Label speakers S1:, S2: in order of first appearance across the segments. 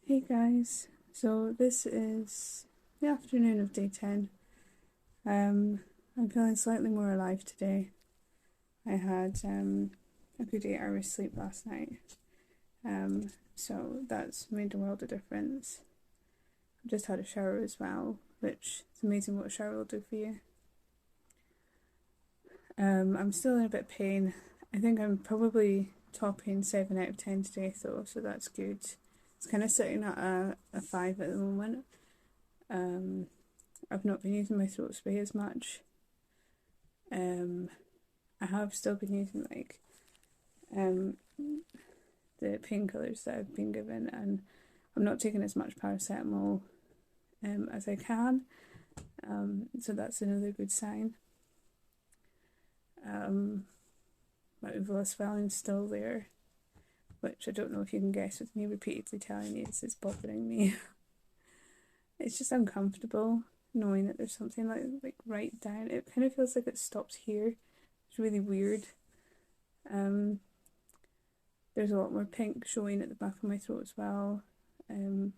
S1: Hey guys, so this is the afternoon of day 10. I'm feeling slightly more alive today. I had a good 8 hours sleep last night, so that's made a world of difference. I've just had a shower as well, which is amazing what a shower will do for you. I'm still in a bit of pain. I think I'm probably topping 7 out of 10 today though, so that's good. It's kind of sitting at a 5 at the moment. I've not been using my throat spray as much. I have still been using um, the painkillers that I've been given, and I'm not taking as much paracetamol as I can. So that's another good sign. My uvula swelling's still there, which I don't know if you can guess with me repeatedly telling you it's bothering me. It's just uncomfortable knowing that there's something like right down. It kind of feels like it stops here. It's really weird. There's a lot more pink showing at the back of my throat as well. Even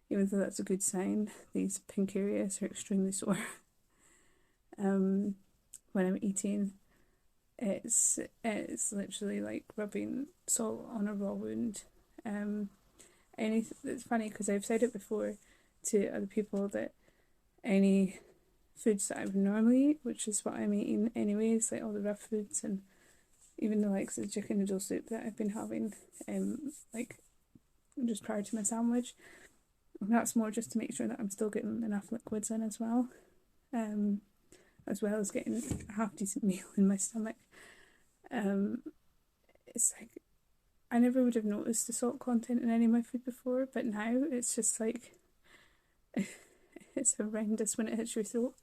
S1: though that's a good sign, these pink areas are extremely sore. When I'm eating, it's literally like rubbing salt on a raw wound. It's funny because I've said it before to other people that any foods that I would normally eat, which is what I'm eating anyways, like all the rough foods and even the likes of chicken noodle soup that I've been having, like just prior to my sandwich. And that's more just to make sure that I'm still getting enough liquids in as well as getting a half decent meal in my stomach. It's like I never would have noticed the salt content in any of my food before, but now it's just like it's horrendous when it hits your throat.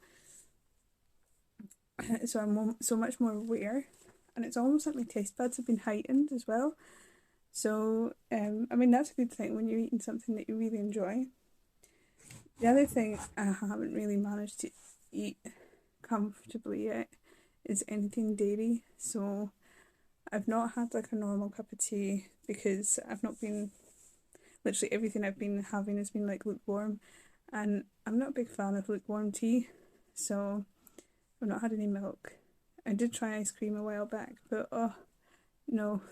S1: So I'm so much more aware, and it's almost like my taste buds have been heightened as well. So I mean that's a good thing when you're eating something that you really enjoy. The other thing I haven't really managed to eat comfortably yet is anything dairy. So I've not had like a normal cup of tea because I've not been literally everything I've been having has been like lukewarm, and I'm not a big fan of lukewarm tea, so I've not had any milk. I did try ice cream a while back, but oh no,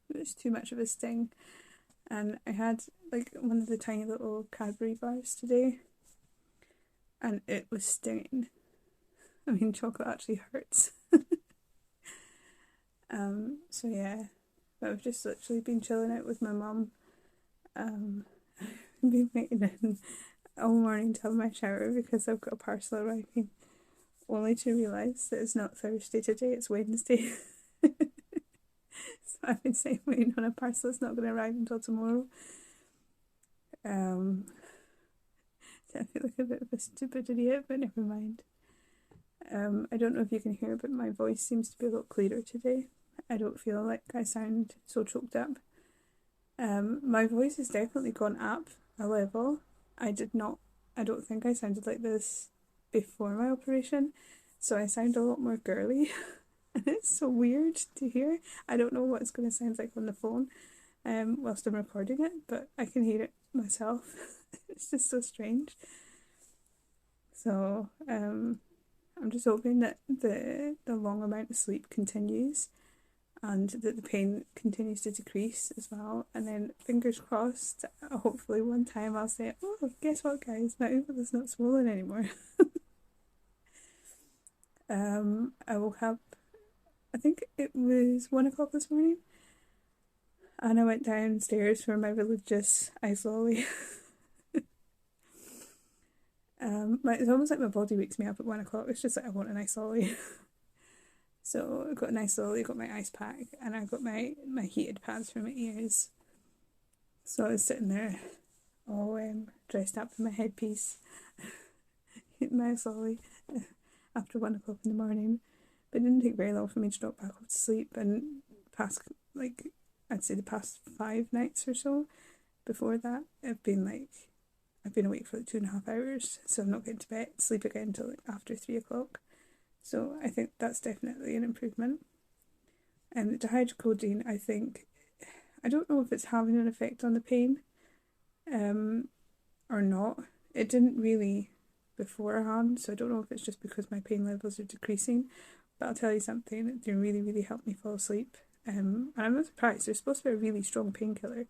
S1: it was too much of a sting. And I had like one of the tiny little Cadbury bars today, and it was stinging. I mean, chocolate actually hurts. So yeah, but I've just literally been chilling out with my mum. Been waiting in all morning to have my shower because I've got a parcel arriving, only to realise that it's not Thursday today, it's Wednesday. So I've been saying waiting on a parcel that's not going to arrive until tomorrow. I feel like a bit of a stupid idiot, but never mind. I don't know if you can hear, but my voice seems to be a lot clearer today. I don't feel like I sound so choked up. My voice has definitely gone up a level. I don't think I sounded like this before my operation, so I sound a lot more girly. And it's so weird to hear. I don't know what it's going to sound like on the phone whilst I'm recording it, but I can hear it myself. It's just so strange. So I'm just hoping that the long amount of sleep continues and that the pain continues to decrease as well. And then fingers crossed, hopefully one time I'll say, oh, guess what, guys, my uvula's not swollen anymore. I woke up, I think it was 1 o'clock this morning, and I went downstairs for my religious ice lolly. It's almost like my body wakes me up at 1 o'clock. It's just like I want an ice lolly. So I got an ice lolly, got my ice pack, and I got my heated pads for my ears. So I was sitting there all dressed up in my headpiece, eating my ice lolly after 1 o'clock in the morning. But it didn't take very long for me to drop back off to sleep, and past I'd say the past 5 nights or so before that, I've been awake for like 2.5 hours, so I'm not getting to bed, sleep again until like after 3 o'clock. So I think that's definitely an improvement. And the dihydrocodeine, I don't know if it's having an effect on the pain. or not. It didn't really beforehand, so I don't know if it's just because my pain levels are decreasing, but I'll tell you something, they really, really helped me fall asleep. And I'm not surprised, they're supposed to be a really strong painkiller.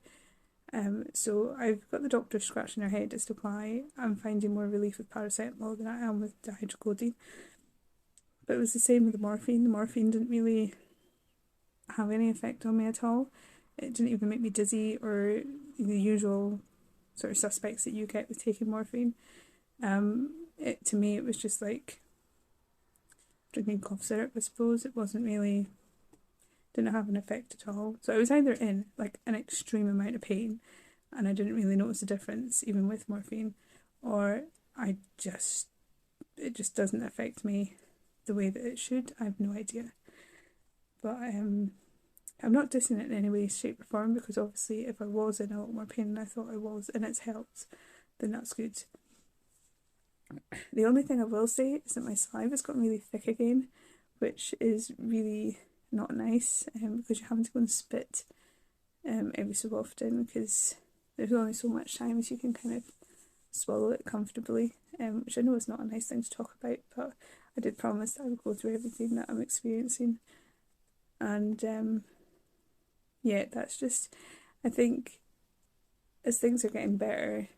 S1: So I've got the doctor scratching her head as to why I'm finding more relief with paracetamol than I am with dihydrocodeine. But it was the same with the morphine. The morphine didn't really have any effect on me at all. It didn't even make me dizzy or the usual sort of suspects that you get with taking morphine. To me, it was just like drinking cough syrup, I suppose. It wasn't really, didn't have an effect at all. So I was either in like an extreme amount of pain and I didn't really notice the difference even with morphine, or it just doesn't affect me the way that it should. I have no idea. But I'm not dissing it in any way, shape or form, because obviously if I was in a lot more pain than I thought I was and it's helped, then that's good. The only thing I will say is that my saliva's gotten really thick again, which is really not nice, because you're having to go and spit every so often, because there's only so much time as you can kind of swallow it comfortably, which I know is not a nice thing to talk about, but I did promise that I would go through everything that I'm experiencing. And yeah, that's just, I think as things are getting better,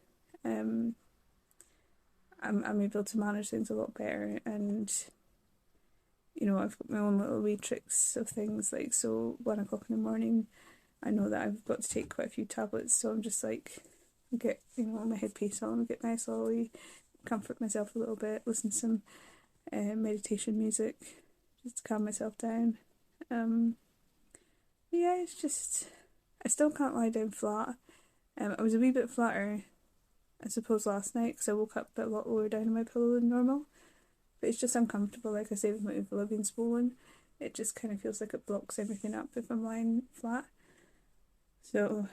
S1: I'm able to manage things a lot better, and I've got my own little wee tricks of things, like, so 1 o'clock in the morning I know that I've got to take quite a few tablets, so I'm just like get my headpiece on, get nice slowly, comfort myself a little bit, listen to some meditation music just to calm myself down. Yeah, it's just I still can't lie down flat. I was a wee bit flatter, I suppose, last night because I woke up a lot lower down in my pillow than normal. But it's just uncomfortable, like I say, with my uvula being swollen. It just kind of feels like it blocks everything up if I'm lying flat. So,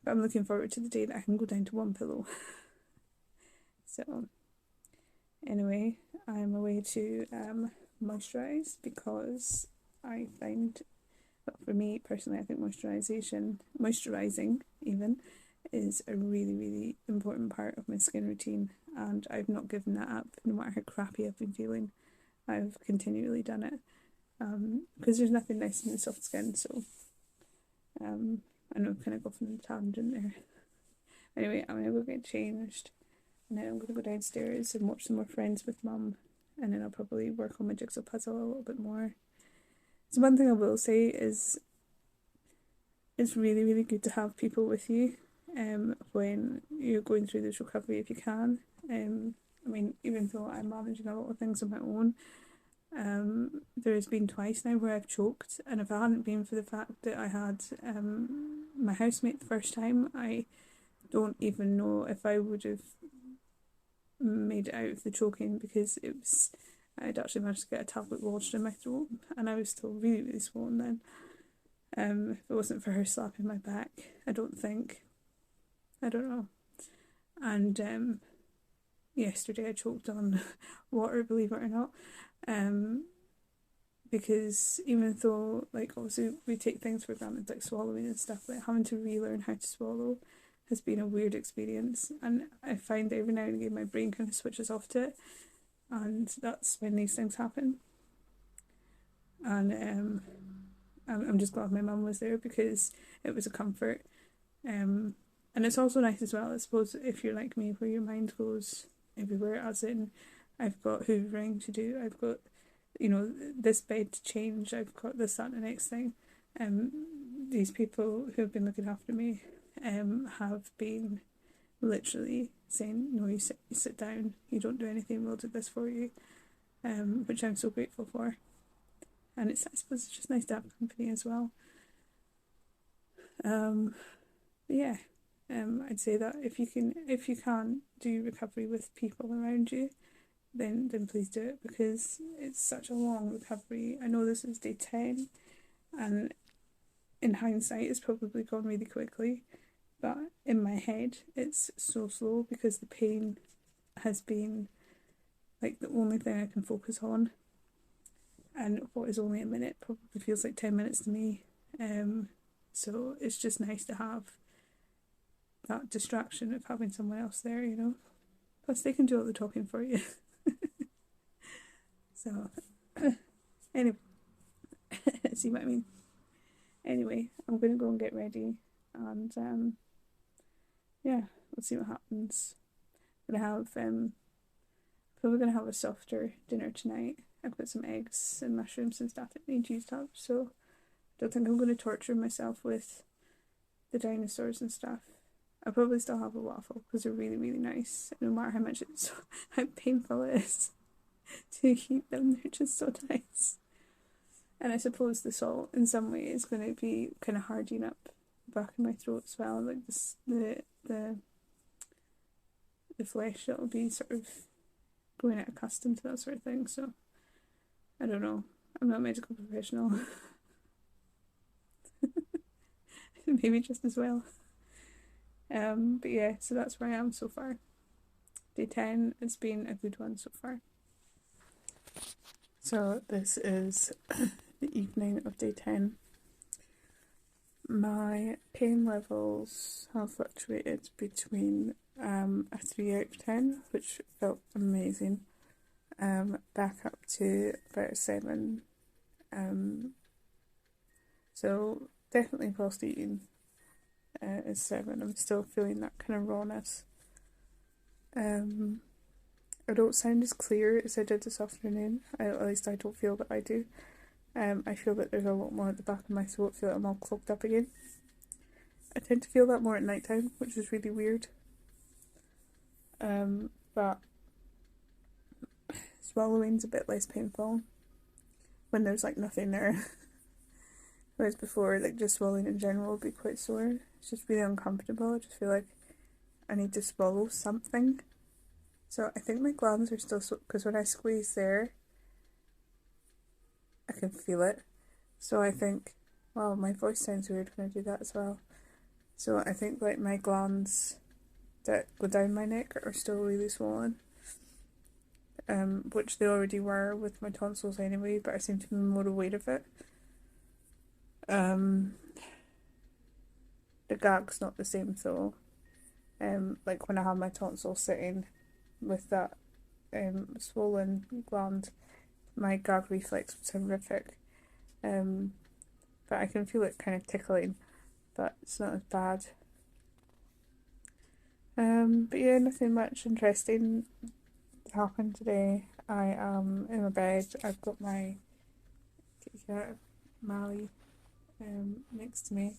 S1: but I'm looking forward to the day that I can go down to one pillow. So, anyway, I'm away to moisturise because I find, for me personally, I think moisturising even, is a really, really important part of my skin routine, and I've not given that up no matter how crappy I've been feeling. I've continually done it, because there's nothing nice in the soft skin. So I know I've kind of gone on a tangent there. Anyway, I'm gonna go get changed and then I'm gonna go downstairs and watch some more Friends with Mum, and then I'll probably work on my jigsaw puzzle a little bit more. So one thing I will say is it's really, really good to have people with you when you're going through this recovery if you can. I mean, even though I'm managing a lot of things on my own, there has been twice now where I've choked, and if it hadn't been for the fact that I had my housemate the first time, I don't even know if I would have made it out of the choking, because I'd actually managed to get a tablet lodged in my throat and I was still really, really swollen then. If it wasn't for her slapping my back, I don't know. And yesterday I choked on water, believe it or not. Because even though, like, obviously we take things for granted, like swallowing and stuff, but having to relearn how to swallow has been a weird experience, and I find that every now and again my brain kind of switches off to it, and that's when these things happen. And I'm just glad my mum was there because it was a comfort. And it's also nice as well, I suppose, if you're like me, where your mind goes everywhere, as in I've got hoovering to do, I've got, this bed to change, I've got this, that, and the next thing. These people who have been looking after me have been literally saying, no, you sit down, you don't do anything, we'll do this for you, which I'm so grateful for. And I suppose it's just nice to have company as well. Yeah, I'd say that if you can't do recovery with people around you, then please do it, because it's such a long recovery. I know this is day 10, and in hindsight it's probably gone really quickly, but in my head it's so slow because the pain has been like the only thing I can focus on, and what is only a minute probably feels like 10 minutes to me. So it's just nice to have that distraction of having someone else there, you know. Plus, they can do all the talking for you. So, anyway, see what I mean? Anyway, I'm gonna go and get ready, and yeah, we'll see what happens. I'm gonna have probably gonna have a softer dinner tonight. I've got some eggs and mushrooms and stuff that need used up, so I don't think I'm gonna torture myself with the dinosaurs and stuff. I'll probably still have a waffle because they're really, really nice. No matter how much it's how painful it is to eat them, they're just so nice. And I suppose the salt in some way is going to be kind of hardening up the back of my throat as well, like this, the flesh that will be sort of going out accustomed to that sort of thing. So I don't know. I'm not a medical professional. Maybe just as well. But yeah, so that's where I am so far. Day 10 has been a good one so far. So this is the evening of day 10. My pain levels have fluctuated between a 3 out of 10, which felt amazing, back up to about a 7. So definitely whilst eating is 7. I'm still feeling that kind of rawness. I don't sound as clear as I did this afternoon. At least I don't feel that I do. I feel that there's a lot more at the back of my throat. I feel like I'm all clogged up again. I tend to feel that more at night time, which is really weird. But swallowing's a bit less painful when there's like nothing there. Whereas before, like just swallowing in general would be quite sore. It's just really uncomfortable. I just feel like I need to swallow something. So I think my glands are still so, because when I squeeze there, I can feel it. So I think, wow, my voice sounds weird when I do that as well. So I think like my glands that go down my neck are still really swollen. Which they already were with my tonsils anyway, but I seem to be more aware of it. The gag's not the same though. Like when I have my tonsils sitting with that swollen gland, my gag reflex was horrific. But I can feel it kind of tickling, but it's not as bad. But yeah, nothing much interesting happened today. I am in my bed. I've got my kitty cat, Mally, next to me.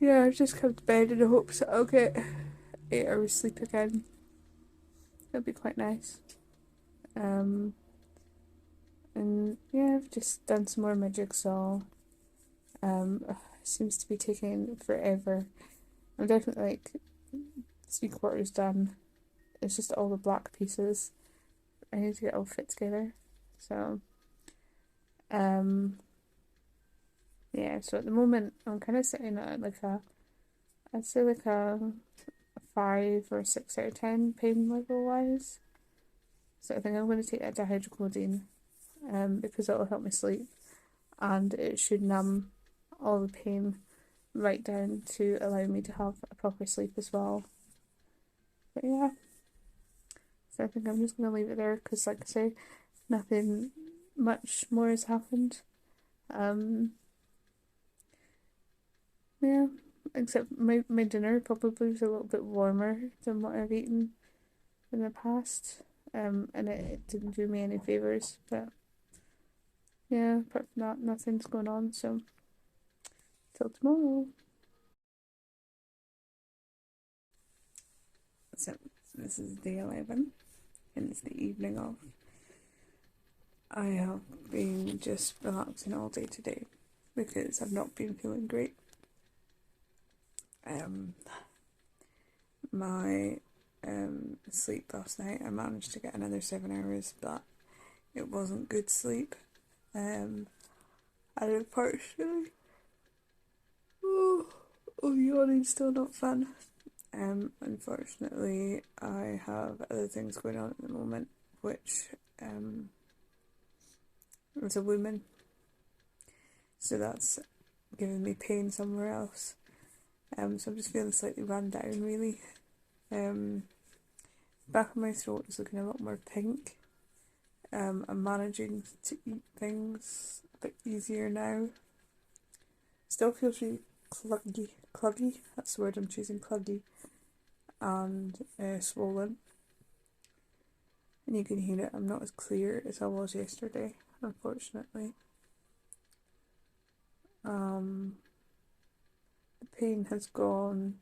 S1: Yeah, I've just come to bed in the hopes that I'll get 8 hours sleep again. It'll be quite nice. And yeah, I've just done some more of my jigsaw. It seems to be taking forever. I'm definitely like 3/4 done. It's just all the black pieces. I need to get all fit together. So, yeah, so at the moment I'm kind of sitting at like I'd say like a 5 or 6 out of 10 pain level wise. So I think I'm going to take that dihydrocodeine, because it'll help me sleep, and it should numb all the pain right down to allow me to have a proper sleep as well. But yeah, so I think I'm just going to leave it there because, like I say, nothing much more has happened. Yeah, except my dinner probably was a little bit warmer than what I've eaten in the past, and it didn't do me any favours, but yeah, apart from that, nothing's going on, so till tomorrow. So this is day 11, and it's the evening of. I have been just relaxing all day today because I've not been feeling great. My sleep last night, I managed to get another 7 hours, but it wasn't good sleep. And unfortunately, yawning's still not fun. Unfortunately, I have other things going on at the moment, which as a woman, so that's giving me pain somewhere else. So I'm just feeling slightly run down, really. Back of my throat is looking a lot more pink. I'm managing to eat things a bit easier now. Still feels really cluggy, that's the word I'm choosing, cluggy, and swollen. And you can hear it, I'm not as clear as I was yesterday, unfortunately. The pain has gone,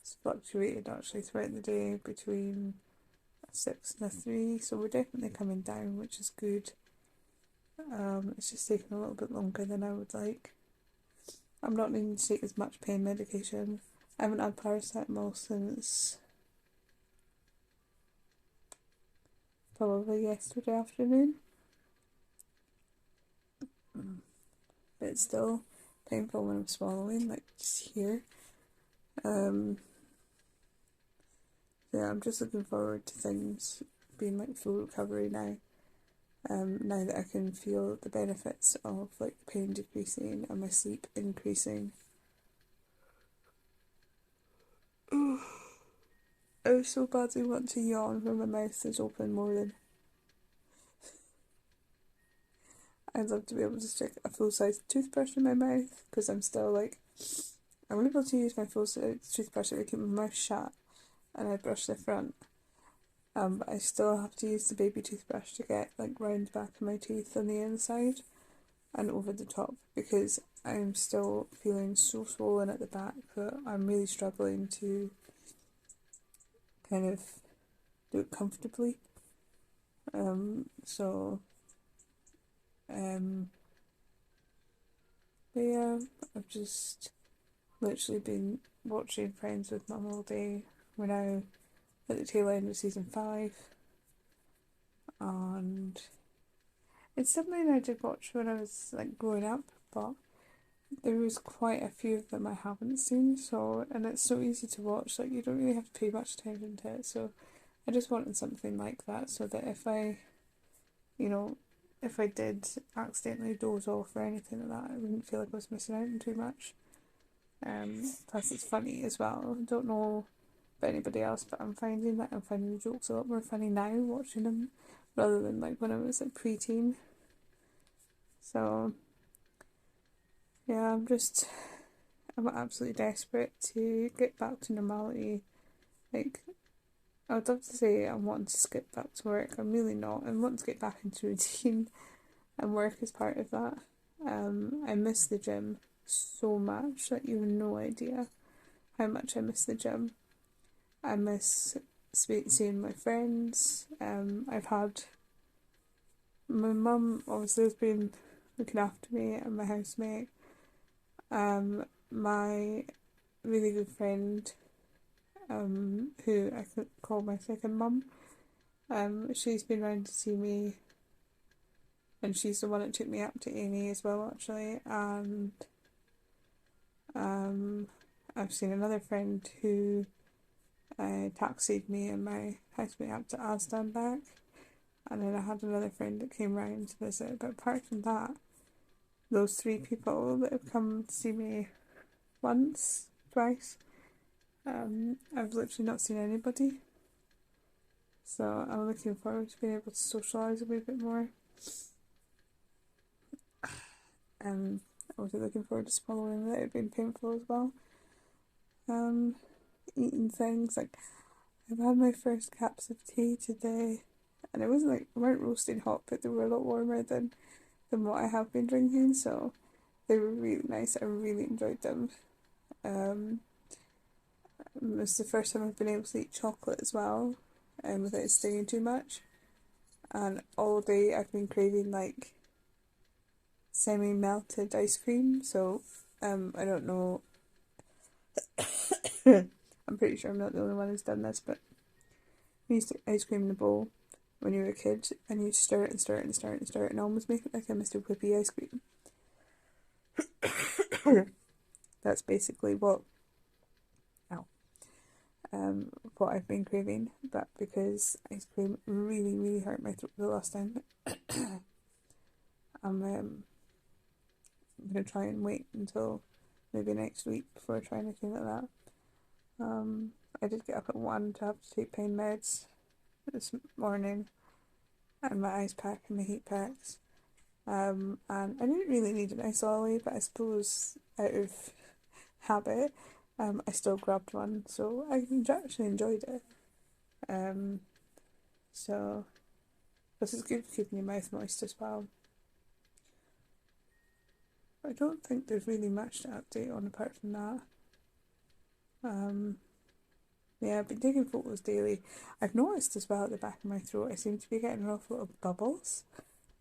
S1: it's fluctuated actually throughout the day between a 6 and a 3, so we're definitely coming down, which is good. It's just taking a little bit longer than I would like. I'm not needing to take as much pain medication. I haven't had paracetamol since probably yesterday afternoon. But it's still painful when I'm swallowing, like just here. Yeah, I'm just looking forward to things being like full recovery now. Now that I can feel the benefits of like pain decreasing and my sleep increasing. I so badly want to yawn when my mouth is open more than. I'd love to be able to stick a full-size toothbrush in my mouth because I'm still like, I'm able to use my full-size toothbrush if I keep my mouth shut and I brush the front. But I still have to use the baby toothbrush to get like round the back of my teeth on the inside and over the top because I'm still feeling so swollen at the back that I'm really struggling to kind of do it comfortably. But yeah, I've just literally been watching Friends with Mum all day. We're now at the tail end of season 5, and it's something I did watch when I was like growing up, but there was quite a few of them I haven't seen, and it's so easy to watch, like you don't really have to pay much attention to it, so I just wanted something like that so that if I did accidentally doze off or anything like that, I wouldn't feel like I was missing out on too much. Plus it's funny as well. I don't know about anybody else, but I'm finding the jokes a lot more funny now watching them rather than like when I was like preteen. So yeah, I'm absolutely desperate to get back to normality. Like I would love to say I'm wanting to skip back to work. I'm really not. I'm wanting to get back into routine and work is part of that. I miss the gym so much that you have no idea how much I miss the gym. I miss seeing my friends. I've had my mum obviously has been looking after me and my housemate. My really good friend, who I could call my second mum, she's been round to see me, and she's the one that took me up to Amy as well, actually. And I've seen another friend who taxied me and my housemate up to Asda and back. And then I had another friend that came round to visit. But apart from that, those 3 people that have come to see me once, twice, I've literally not seen anybody. So I'm looking forward to being able to socialise a wee bit more. I'm also looking forward to swallowing without it being painful as well. Eating things like I've had my first cups of tea today, and it wasn't like they weren't roasting hot, but they were a lot warmer than what I have been drinking, so they were really nice. I really enjoyed them. It's the first time I've been able to eat chocolate as well, without it stinging too much. And all day I've been craving like semi-melted ice cream. So I don't know. I'm pretty sure I'm not the only one who's done this, but you used to ice cream in a bowl when you were a kid, and you stir it and stir it and stir it and stir it, and almost make it like a Mr. Whippy ice cream. That's basically what I've been craving, but because ice cream really, really hurt my throat the last time, I'm gonna try and wait until maybe next week before I try anything like that. I did get up at 1 to have to take pain meds this morning, and my ice pack and my heat packs. And I didn't really need an ice lolly, but I suppose out of habit, I still grabbed one, so I actually enjoyed it. So this is good for keeping your mouth moist as well. I don't think there's really much to update on apart from that. Yeah, I've been taking photos daily. I've noticed as well at the back of my throat, I seem to be getting an awful lot of bubbles.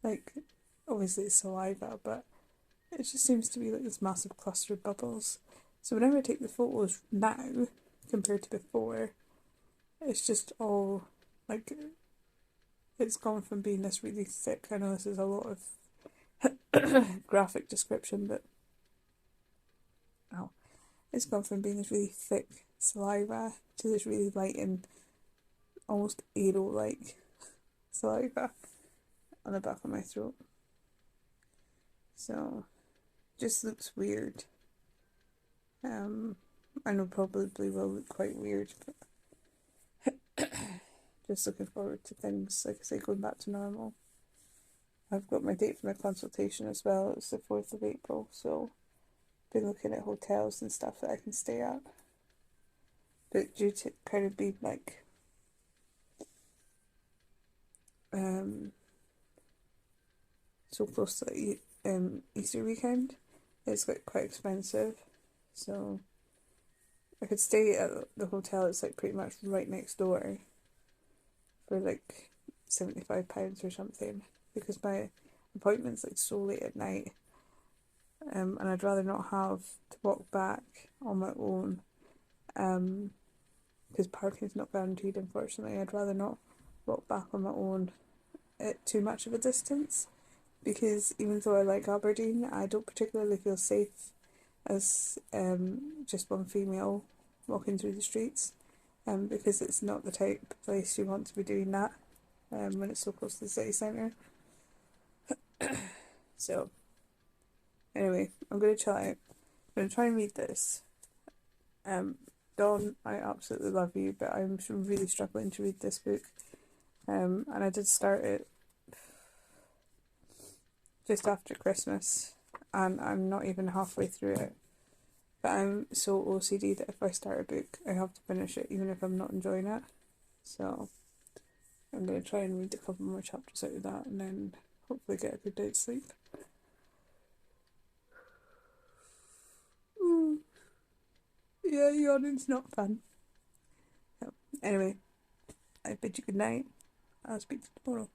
S1: Like, obviously it's saliva, but it just seems to be like this massive cluster of bubbles. So whenever I take the photos now, compared to before, it's just all, like, it's gone from being this really thick, I know this is a lot of graphic description, but oh, it's gone from being this really thick saliva to this really light and almost arrow-like saliva on the back of my throat. So, just looks weird. I know probably will look quite weird, but just looking forward to things, like I say, going back to normal. I've got my date for my consultation as well. It's the 4th of April, so I've been looking at hotels and stuff that I can stay at. But due to kind of being like so close to Easter weekend, it's like quite expensive. So I could stay at the hotel, it's like pretty much right next door, for like £75 or something, because my appointment's like so late at night, and I'd rather not have to walk back on my own, because parking's not guaranteed, unfortunately. I'd rather not walk back on my own at too much of a distance, because even though I like Aberdeen, I don't particularly feel safe as just one female walking through the streets, because it's not the type of place you want to be doing that when it's so close to the city centre. So anyway, I'm going to chill out. I'm going to try and read this. Dawn, I absolutely love you, but I'm really struggling to read this book. And I did start it just after Christmas, and I'm not even halfway through it. But I'm so OCD that if I start a book, I have to finish it, even if I'm not enjoying it. So I'm going to try and read a couple more chapters out of that, and then hopefully get a good night's sleep. Yeah, yawning's not fun. So, anyway, I bid you good night. I'll speak to you tomorrow.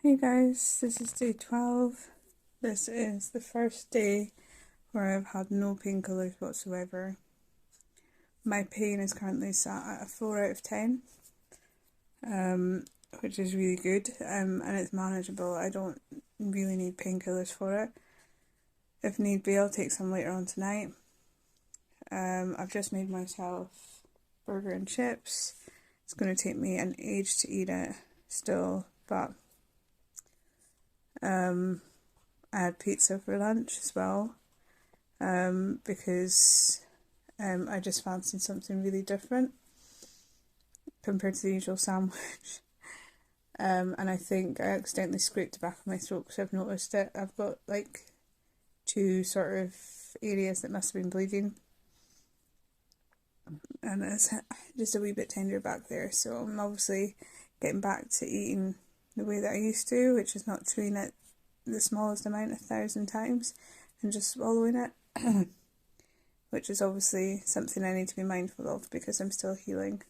S1: Hey guys, this is day 12. This is the first day where I've had no painkillers whatsoever. My pain is currently sat at a 4 out of 10, which is really good, and it's manageable. I don't really need painkillers for it. If need be, I'll take some later on tonight. I've just made myself burger and chips. It's going to take me an age to eat it still, but I had pizza for lunch as well, because I just fancied something really different compared to the usual sandwich. And I think I accidentally scraped the back of my throat because I've noticed it. I've got like 2 sort of areas that must have been bleeding, and it's just a wee bit tender back there, so I'm obviously getting back to eating the way that I used to, which is not chewing it the smallest amount 1,000 times and just swallowing it, which is obviously something I need to be mindful of because I'm still healing.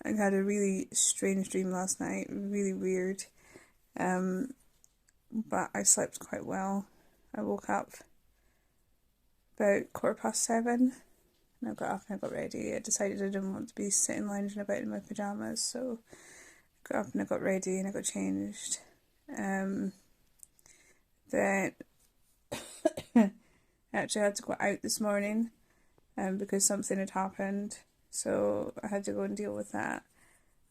S1: I had a really strange dream last night, really weird, but I slept quite well. I woke up about 7:15, and I got up and I got ready. I decided I didn't want to be sitting lounging about in my pyjamas, so I got up and I got ready and I got changed. Then I actually had to go out this morning because something had happened, so I had to go and deal with that.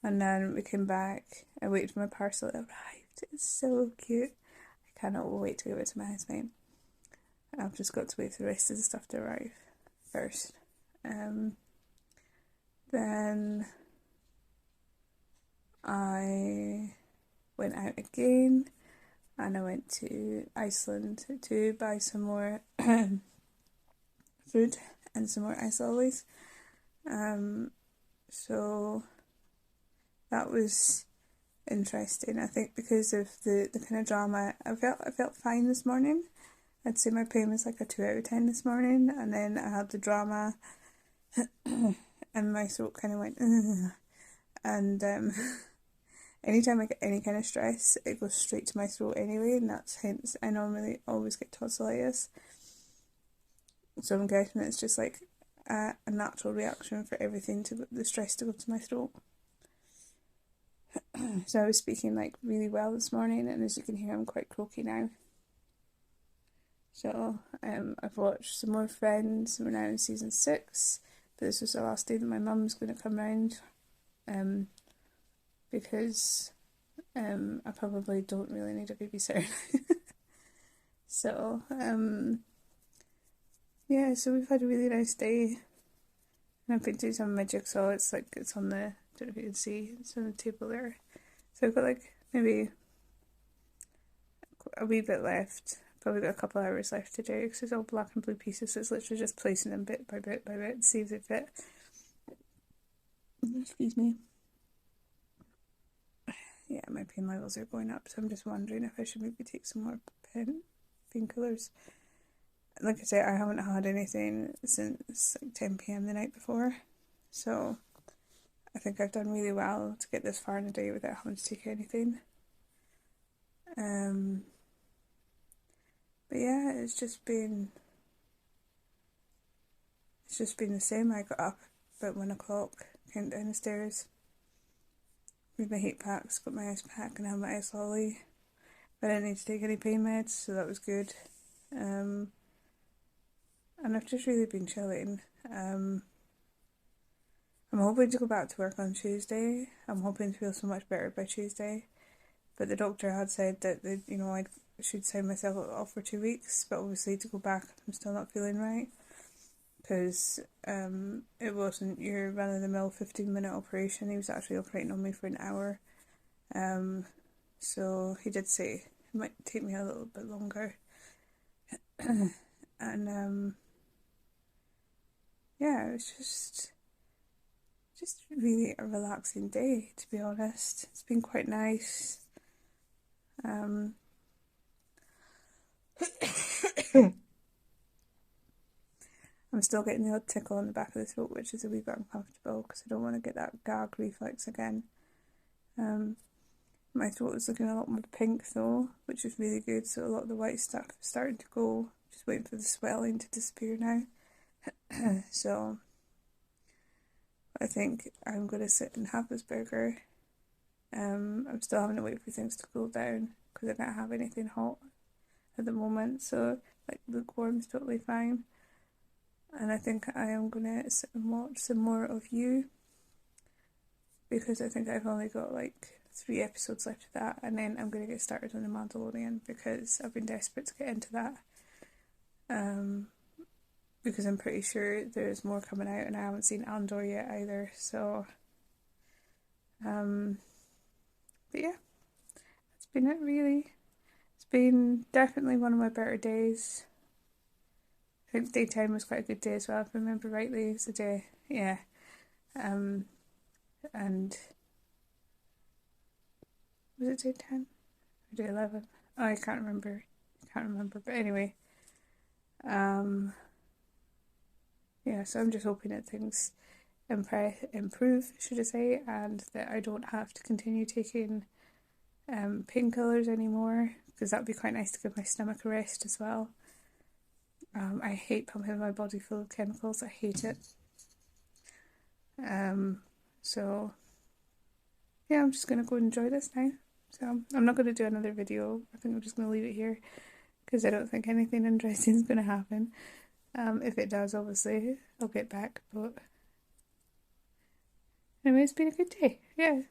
S1: And then we came back. I waited for my parcel. It arrived. It's so cute. I cannot wait to give it to my housemate. I've just got to wait for the rest of the stuff to arrive first. Then I went out again, and I went to Iceland to buy some more food and some more ice lollies. So that was interesting. I think because of the kind of drama, I felt fine this morning. I'd say my pain was like a 2 out of 10 this morning, and then I had the drama, and my throat kind of went, ugh. And anytime I get any kind of stress, it goes straight to my throat anyway, and that's hence I normally always get tonsillitis. So I'm guessing it's just like a natural reaction for everything the stress to go to my throat. So I was speaking like really well this morning, and as you can hear, I'm quite croaky now. So I've watched some more Friends. We're now in season 6, but this was the last day that my mum's going to come round, because I probably don't really need a babysitter. So yeah, so we've had a really nice day, and I've been doing some of my jigsaw. It's on the, I don't know if you can see, it's on the table there. So I've got like maybe a wee bit left. Probably got a couple hours left to do because it's all black and blue pieces, so it's literally just placing them bit by bit by bit to see if they fit. Excuse me. Yeah, my pain levels are going up, so I'm just wondering if I should maybe take some more painkillers. Like I say, I haven't had anything since like 10 p.m. the night before, so I think I've done really well to get this far in a day without having to take anything. But yeah, it's just been the same. I got up about 1 o'clock, came down the stairs, made my heat packs, got my ice pack, and I had my ice lolly. But I didn't need to take any pain meds, so that was good. And I've just really been chilling. I'm hoping to go back to work on Tuesday. I'm hoping to feel so much better by Tuesday. But the doctor had said that I should sign myself off for 2 weeks. But obviously to go back, I'm still not feeling right, because it wasn't your run-of-the-mill 15-minute operation. He was actually operating on me for an hour. So he did say it might take me a little bit longer. And yeah, it was just really a relaxing day, to be honest. It's been quite nice. I'm still getting the odd tickle on the back of the throat, which is a wee bit uncomfortable because I don't want to get that gag reflex again. My throat is looking a lot more pink though, which is really good. So a lot of the white stuff is starting to go. Just waiting for the swelling to disappear now. So I think I'm going to sit and have this burger. I'm still having to wait for things to cool down because I can't have anything hot at the moment. So like lukewarm is totally fine. And I think I am going to sit and watch some more of You, because I think I've only got like 3 episodes left of that, and then I'm going to get started on The Mandalorian because I've been desperate to get into that. Because I'm pretty sure there's more coming out, and I haven't seen Andor yet either. So, but yeah, that's been it really. It's been definitely one of my better days. I think daytime was quite a good day as well, if I remember rightly. It was a day, yeah. And was it day 10 or day 11? Oh, I can't remember. But anyway, yeah. So I'm just hoping that things improve, should I say, and that I don't have to continue taking painkillers anymore, because that'd be quite nice to give my stomach a rest as well. I hate pumping my body full of chemicals. I hate it. So yeah, I'm just gonna go enjoy this now. So I'm not gonna do another video. I think I'm just gonna leave it here because I don't think anything interesting is gonna happen. If it does, obviously I'll get back. But Anyway, it's been a good day. Yeah.